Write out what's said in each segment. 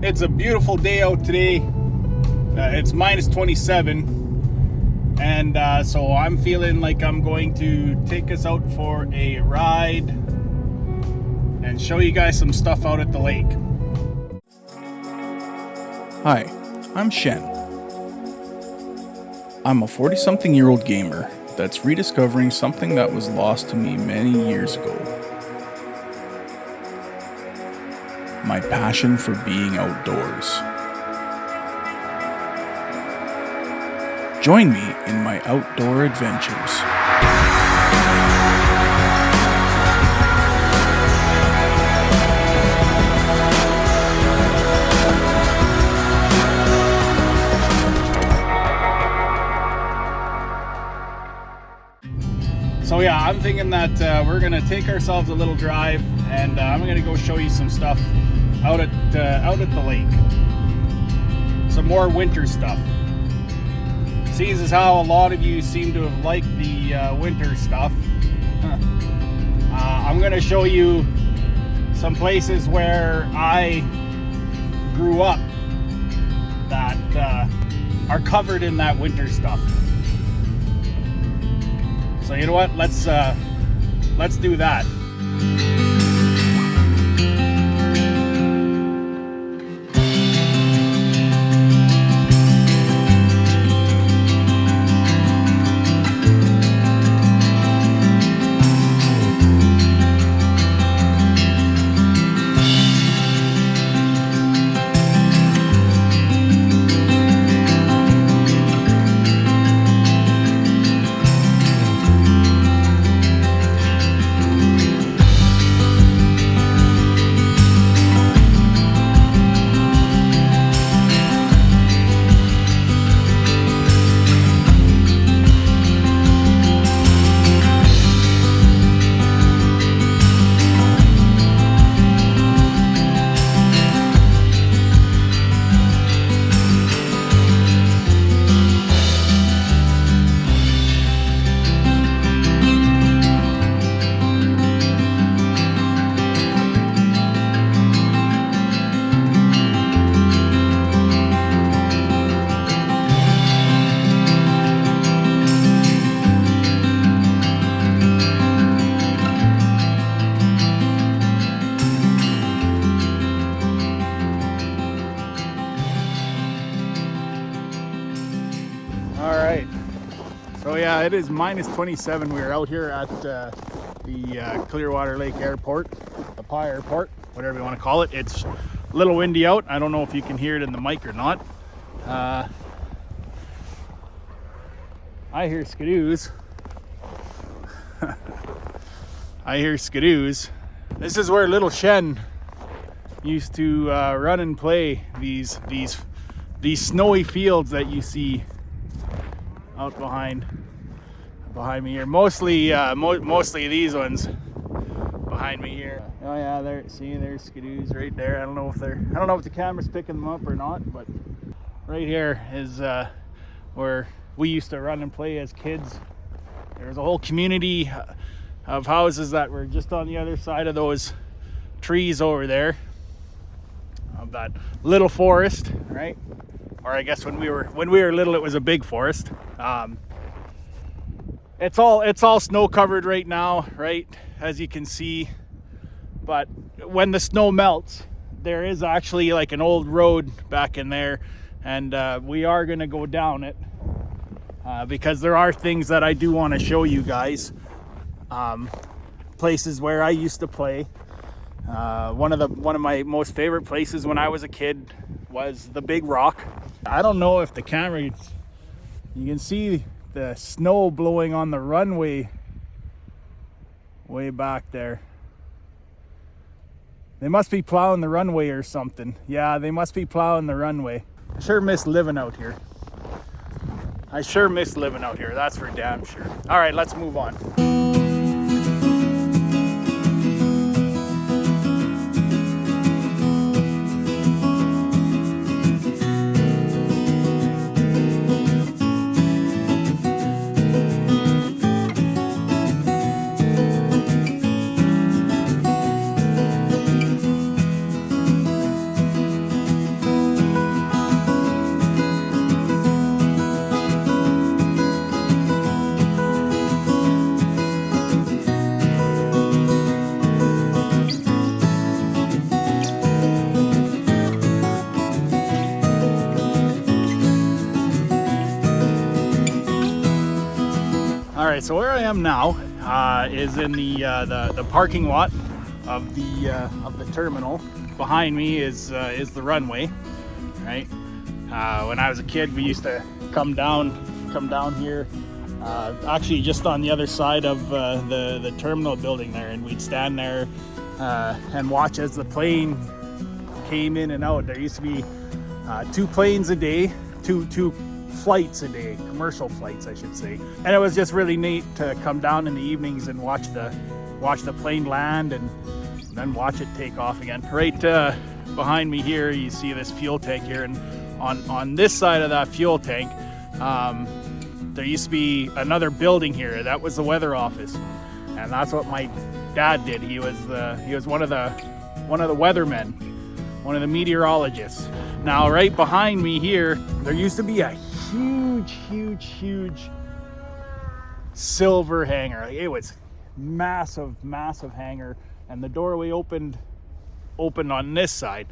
It's a beautiful day out today. It's minus 27, and so I'm feeling like I'm going to take us out for a ride and show you guys some stuff out at the lake. Hi, I'm Shen. I'm a 40-something-year-old gamer that's rediscovering something that was lost to me many years ago. My passion for being outdoors. Join me in my outdoor adventures. So yeah, I'm thinking that we're gonna take ourselves a little drive, and I'm gonna go show you some stuff out at the lake. Some more winter stuff. Seems as how a lot of you seem to have liked the winter stuff. I'm gonna show you some places where I grew up that are covered in that winter stuff. So you know what? Let's do that. Alright, so yeah, it is minus 27. We're out here at the Clearwater Lake Airport, the Pie Airport, whatever you want to call it. It's a little windy out. I don't know if you can hear it in the mic or not. I hear skidoos. I hear skidoos. This is where little Shen used to run and play these snowy fields that you see out behind me here. Mostly these ones behind me here. Oh yeah, there's skidoos right there. I don't know if the camera's picking them up or not, but right here is where we used to run and play as kids. There's a whole community of houses that were just on the other side of those trees over there, of that little forest, right? Or I guess when we were little, it was a big forest. It's all snow covered right now, right? As you can see. But when the snow melts, there is actually like an old road back in there, and we are gonna go down it because there are things that I do want to show you guys. Places where I used to play. One of my most favorite places when I was a kid was the Big Rock. I don't know if the camera, you can see the snow blowing on the runway way back there. They must be plowing the runway or something. Yeah, they must be plowing the runway. I sure miss living out here. That's for damn sure. All right, let's move on. right, so where I am now is in the parking lot of the terminal. Behind me is the runway, right? When I was a kid, we used to come down here, actually just on the other side of the terminal building there, and we'd stand there and watch as the plane came in and out. There used to be 2 planes a day, two flights a day, commercial flights I should say, and it was just really neat to come down in the evenings and watch the plane land and then watch it take off again. Right behind me here you see this fuel tank here, and on this side of that fuel tank there used to be another building here that was the weather office, and that's what my dad did. He was one of the weathermen, one of the meteorologists. Now right behind me here there used to be a huge silver hangar. It was massive hangar, and the doorway opened on this side.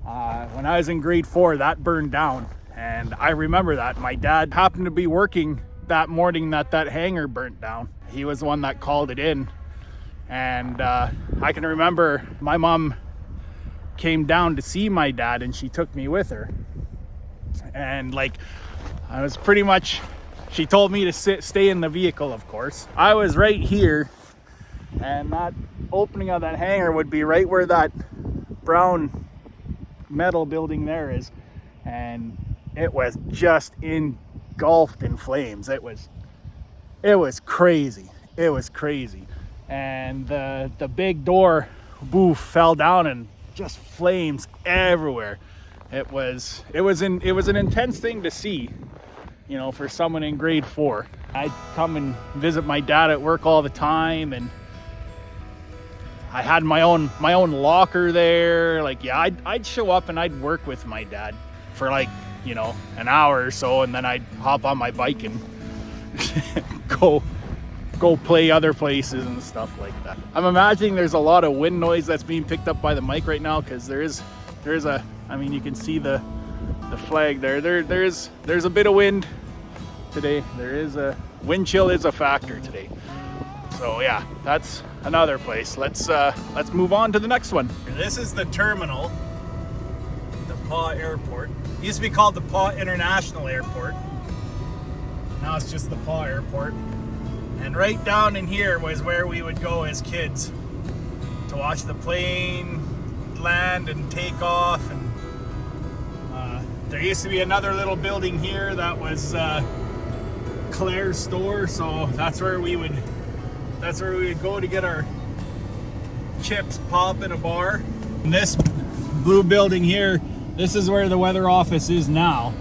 When I was in grade 4, that burned down, and I remember that. My dad happened to be working that morning that hangar burnt down. He was the one that called it in, and I can remember my mom came down to see my dad, and she took me with her, and like I was pretty much, she told me to stay in the vehicle, of course. I was right here, and that opening of that hangar would be right where that brown metal building there is, and it was just engulfed in flames. It was crazy. It was crazy. And the big door, boof, fell down, and just flames everywhere. It was an intense thing to see, you know, for someone in grade 4. I'd come and visit my dad at work all the time, and I had my own locker there. Like, yeah, I'd show up and I'd work with my dad for like, you know, an hour or so, and then I'd hop on my bike and go play other places and stuff like that. I'm imagining there's a lot of wind noise that's being picked up by the mic right now, because there's a, I mean, you can see the flag there. There's a bit of wind today. There is a wind chill is a factor today. So yeah, that's another place. Let's move on to the next one. This is the terminal, the Paw Airport. It used to be called the Paw International Airport. Now it's just the Paw Airport. And right down in here was where we would go as kids to watch the plane land and take off. And there used to be another little building here that was Claire's store, so that's where we would go to get our chips pop in a bar. And this blue building here, this is where the weather office is now.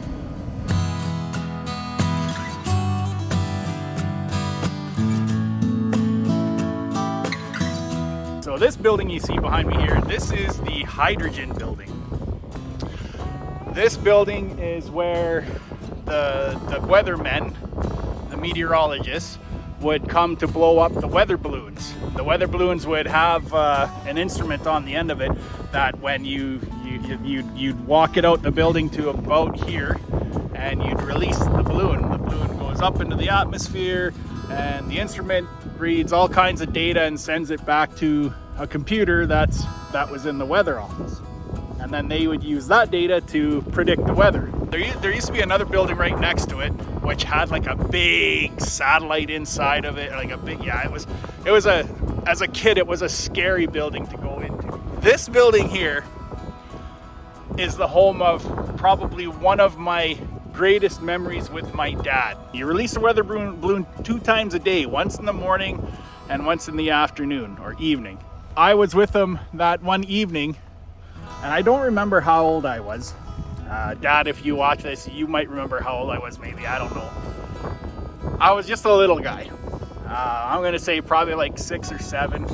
So this building you see behind me here, this is the hydrogen building. This building is where the weathermen, the meteorologists, would come to blow up the weather balloons. The weather balloons would have an instrument on the end of it that when you'd walk it out the building to about here, and you'd release the balloon. The balloon goes up into the atmosphere, and the instrument reads all kinds of data and sends it back to a computer that was in the weather office. And then they would use that data to predict the weather. There used to be another building right next to it, which had like a big satellite inside of it, like a big, yeah, it was as a kid, it was a scary building to go into. This building here is the home of probably one of my greatest memories with my dad. You release the weather balloon 2 times a day, once in the morning and once in the afternoon or evening. I was with him that one evening, and I don't remember how old I was. Dad, if you watch this, you might remember how old I was, maybe, I don't know. I was just a little guy. I'm gonna say probably like 6 or 7.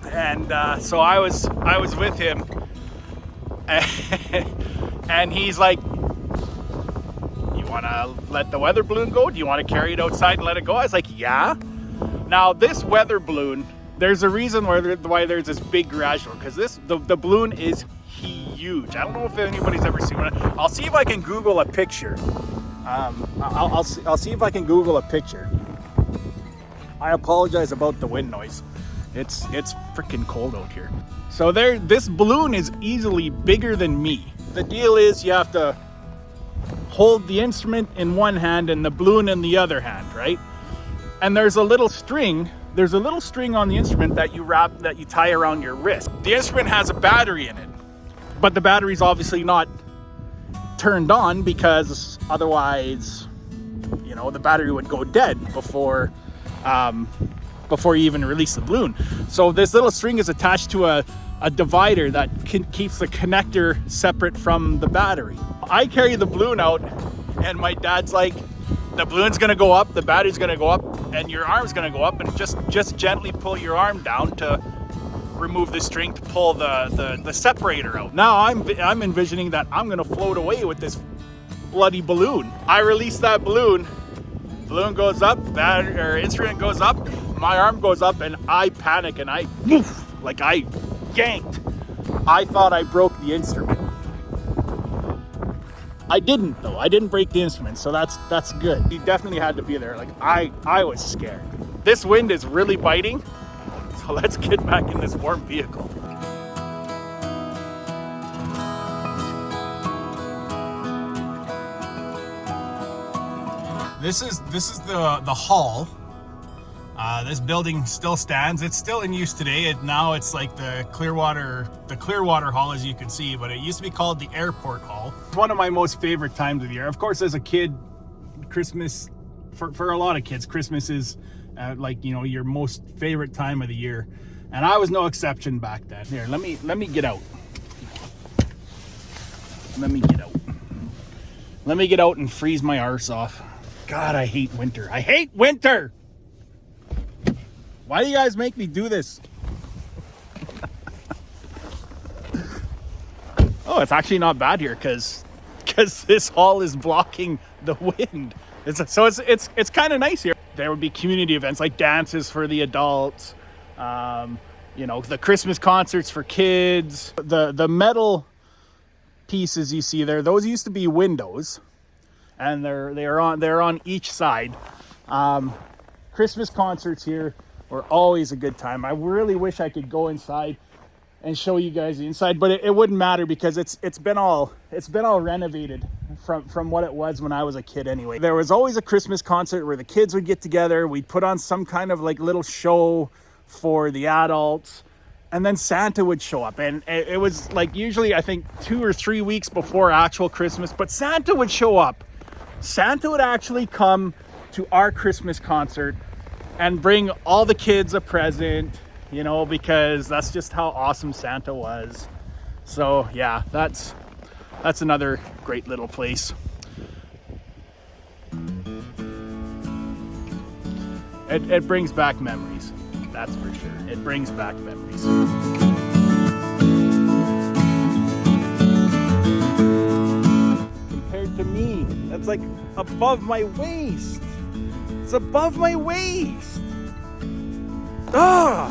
And so I was with him, and he's like, "You wanna let the weather balloon go? Do you wanna carry it outside and let it go?" I was like, "Yeah." Now this weather balloon, there's a reason why there's this big garage door, because the balloon is huge. I don't know if anybody's ever seen one. I'll see if I can Google a picture. I'll see if I can Google a picture. I apologize about the wind noise. It's freaking cold out here. So this balloon is easily bigger than me. The deal is you have to hold the instrument in one hand and the balloon in the other hand, right? And there's a little string on the instrument that you tie around your wrist. The instrument has a battery in it, but the battery's obviously not turned on because otherwise, you know, the battery would go dead before you even release the balloon. So this little string is attached to a divider that keeps the connector separate from the battery. I carry the balloon out and my dad's like, the balloon's gonna go up, the battery's gonna go up, and your arm's gonna go up, and just gently pull your arm down to remove the string to pull the separator out. Now I'm envisioning that I'm gonna float away with this bloody balloon. I release that balloon goes up, instrument goes up, my arm goes up, and I panic and I yanked. I thought I broke the instrument. I didn't though. I didn't break the instrument, so that's good. He definitely had to be there. Like I was scared. This wind is really biting, so let's get back in this warm vehicle. This is the hall. This building still stands. It's still in use today. Now it's like the Clearwater Hall, as you can see, but it used to be called the Airport Hall. It's one of my most favorite times of the year. Of course, as a kid, Christmas, for a lot of kids, Christmas is like, you know, your most favorite time of the year. And I was no exception back then. Here, let me get out. Let me get out. Let me get out and freeze my arse off. God, I hate winter. I hate winter! Why do you guys make me do this? Oh, it's actually not bad here because this hall is blocking the wind. It's kind of nice here. There would be community events like dances for the adults, you know, the Christmas concerts for kids. The metal pieces you see there, those used to be windows, and they're on each side. Christmas concerts here were always a good time. I really wish I could go inside and show you guys the inside, but it wouldn't matter because it's been all renovated from what it was when I was a kid anyway. There was always a Christmas concert where the kids would get together, we'd put on some kind of like little show for the adults, and then Santa would show up, and it was like usually I think 2 or 3 weeks before actual Christmas, but Santa would show up. Santa would actually come to our Christmas concert and bring all the kids a present, you know, because that's just how awesome Santa was. So yeah, that's another great little place. It brings back memories, that's for sure. It brings back memories. Compared to me, that's like above my waist. It's above my waist. Ah!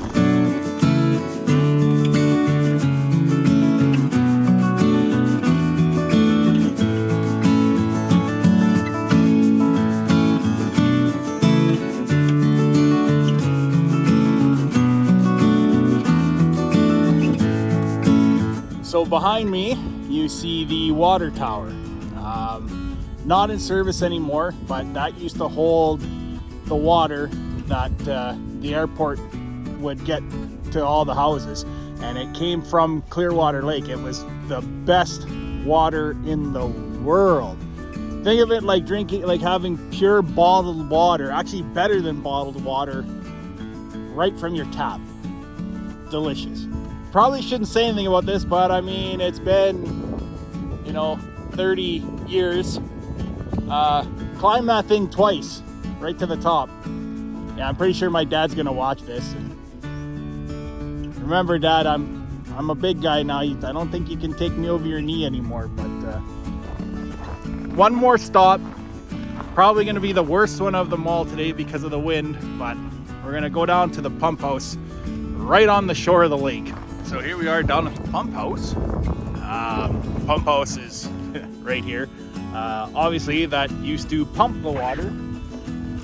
So behind me, you see the water tower. Not in service anymore, but that used to hold the water that the airport would get to all the houses, and it came from Clearwater Lake. It was the best water in the world. Think of it like having pure bottled water, actually better than bottled water, right from your tap. Delicious. Probably shouldn't say anything about this, but I mean, it's been, 30 years. Climbed that thing twice, right to the top. Yeah, I'm pretty sure my dad's gonna watch this. And remember, Dad, I'm a big guy now. I don't think you can take me over your knee anymore. But one more stop. Probably gonna be the worst one of them all today because of the wind. But we're gonna go down to the pump house, right on the shore of the lake. So here we are down at the pump house. Pump house is right here. Obviously, that used to pump the water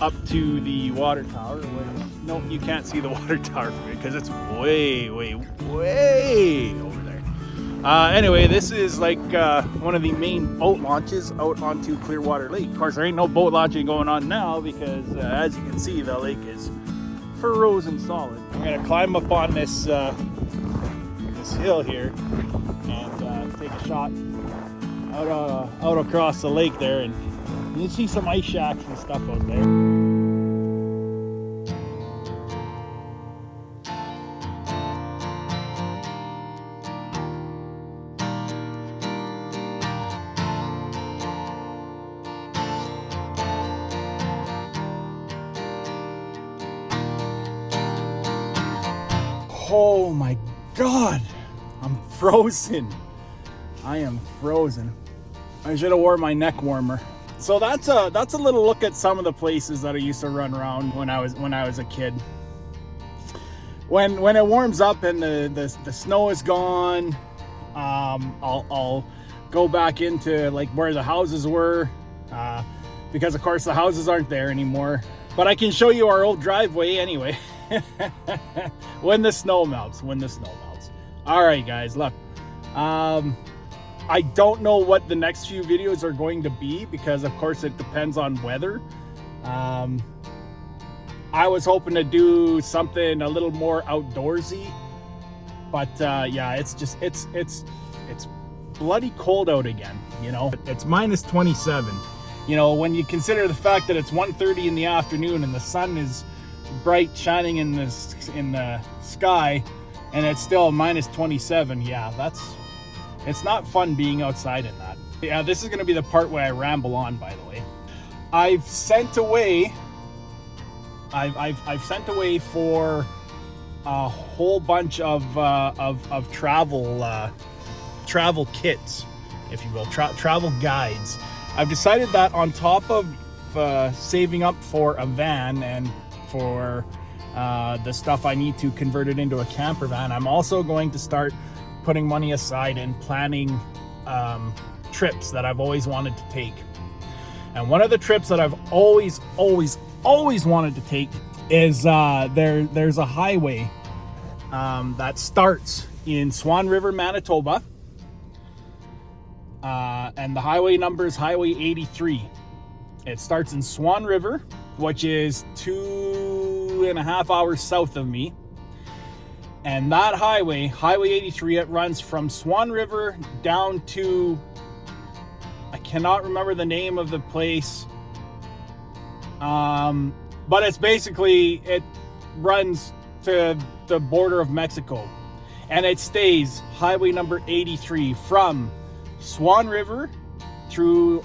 up to the water tower, which No, you can't see the water tower from it because it's way over there. Anyway, this is like one of the main boat launches out onto Clearwater Lake. Of course, there ain't no boat launching going on now because as you can see, the lake is frozen solid. I'm gonna climb up on this this hill here and take a shot out across the lake there, and you can see some ice shacks and stuff out there. Oh my God, I'm frozen. I am frozen. I should have worn my neck warmer. So that's a little look at some of the places that I used to run around when I was a kid. When it warms up and the snow is gone, I'll go back into like where the houses were, because of course the houses aren't there anymore. But I can show you our old driveway anyway. when the snow melts. All right, guys, look. I don't know what the next few videos are going to be because, of course, it depends on weather. I was hoping to do something a little more outdoorsy, but yeah, it's bloody cold out again. You know, it's minus 27. You know, when you consider the fact that it's 1:30 in the afternoon and the sun is bright shining in the sky and it's still minus 27, yeah, it's not fun being outside in that. Yeah, this is going to be the part where I ramble on, by the way. I've sent away for a whole bunch of travel kits, if you will, travel guides. I've decided that on top of saving up for a van and for the stuff I need to convert it into a camper van, I'm also going to start putting money aside and planning trips that I've always wanted to take. And one of the trips that I've always wanted to take is there's a highway that starts in Swan River, Manitoba, and the highway number is Highway 83. It starts in Swan River, which is 2.5 hours south of me. And that highway, Highway 83, it runs from Swan River down to, I cannot remember the name of the place. But it's basically, it runs to the border of Mexico. And it stays highway number 83 from Swan River through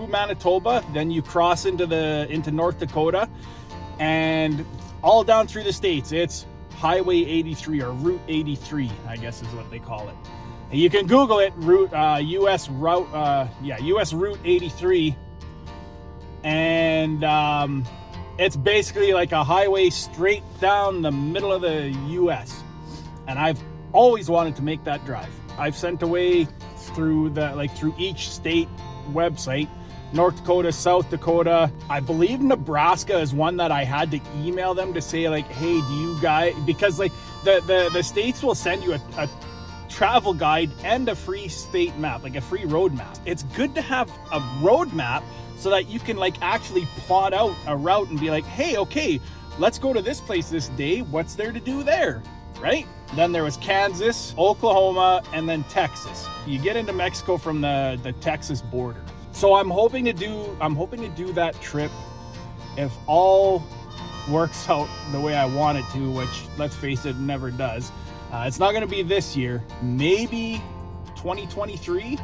Manitoba, then you cross into North Dakota, and all down through the states. It's Highway 83 or Route 83, I guess is what they call it. And you can Google it, US Route 83, and it's basically like a highway straight down the middle of the US. And I've always wanted to make that drive. I've sent away through each state website, North Dakota, South Dakota. I believe Nebraska is one that I had to email them to say like, hey, do you guys, because like the states will send you a travel guide and a free state map, like a free road map. It's good to have a road map so that you can like actually plot out a route and be like, hey, okay, let's go to this place this day. What's there to do there, right? Then there was Kansas, Oklahoma, and then Texas. You get into Mexico from the Texas border. So I'm hoping to do that trip if all works out the way I want it to, which let's face it, never does. It's not going to be this year. Maybe 2023,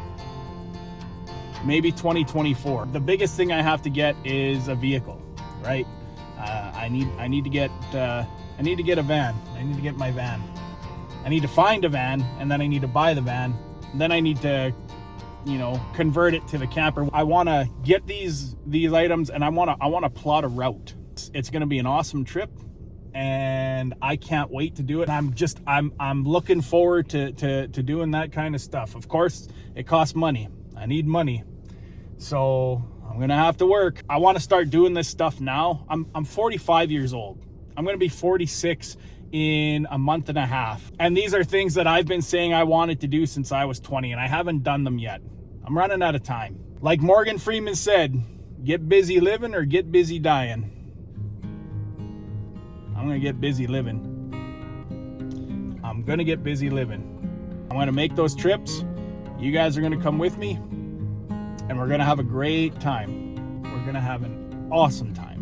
maybe 2024. The biggest thing I have to get is a vehicle, right? I need to get a van. I need to get my van. I need to find a van, and then I need to buy the van. And then I need to, convert it to the camper. I want to get these items, and I want to plot a route. It's going to be an awesome trip, and I can't wait to do it. I'm looking forward to doing that kind of stuff. Of course, it costs money. I need money, so I'm gonna have to work. I want to start doing this stuff now. I'm 45 years old. I'm gonna be 46 in a month and a half. And these are things that I've been saying I wanted to do since I was 20, and I haven't done them yet. I'm running out of time. Like Morgan Freeman said, get busy living or get busy dying. I'm gonna get busy living. I'm gonna get busy living. I'm gonna make those trips. You guys are gonna come with me, and we're gonna have a great time. We're gonna have an awesome time.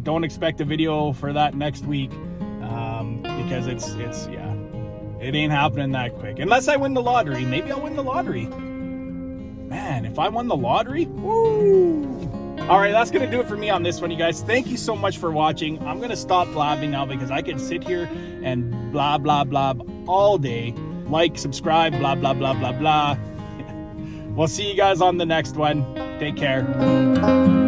Don't expect a video for that next week, because it ain't happening that quick. Unless I win the lottery. Maybe I'll win the lottery. Man, if I won the lottery, woo! All right, that's gonna do it for me on this one, you guys. Thank you so much for watching. I'm gonna stop blabbing now because I can sit here and blah, blah, blah all day. Like, subscribe, blah, blah, blah, blah, blah. We'll see you guys on the next one. Take care.